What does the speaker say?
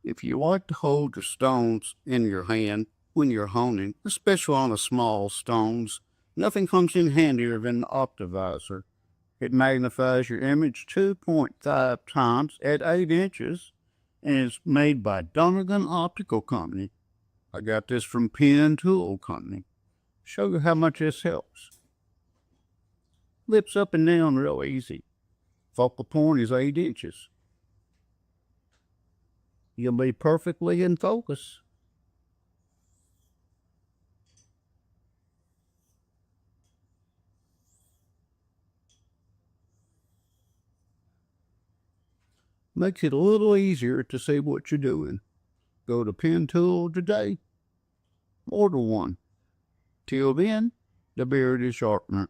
If you like to hold your stones in your hand when you're honing, especially on the small stones, nothing comes in handier than the Optivisor. It magnifies your image 2.5 times at 8 inches and is made by Donegan Optical Company. I got this from Penn Tool Company. Show you how much this helps. Flips up and down real easy. Focal point is 8 inches. You'll be perfectly in focus. Makes it a little easier to see what you're doing. Go to Penn Tool today. Order one. Till then, the beard is sharpener.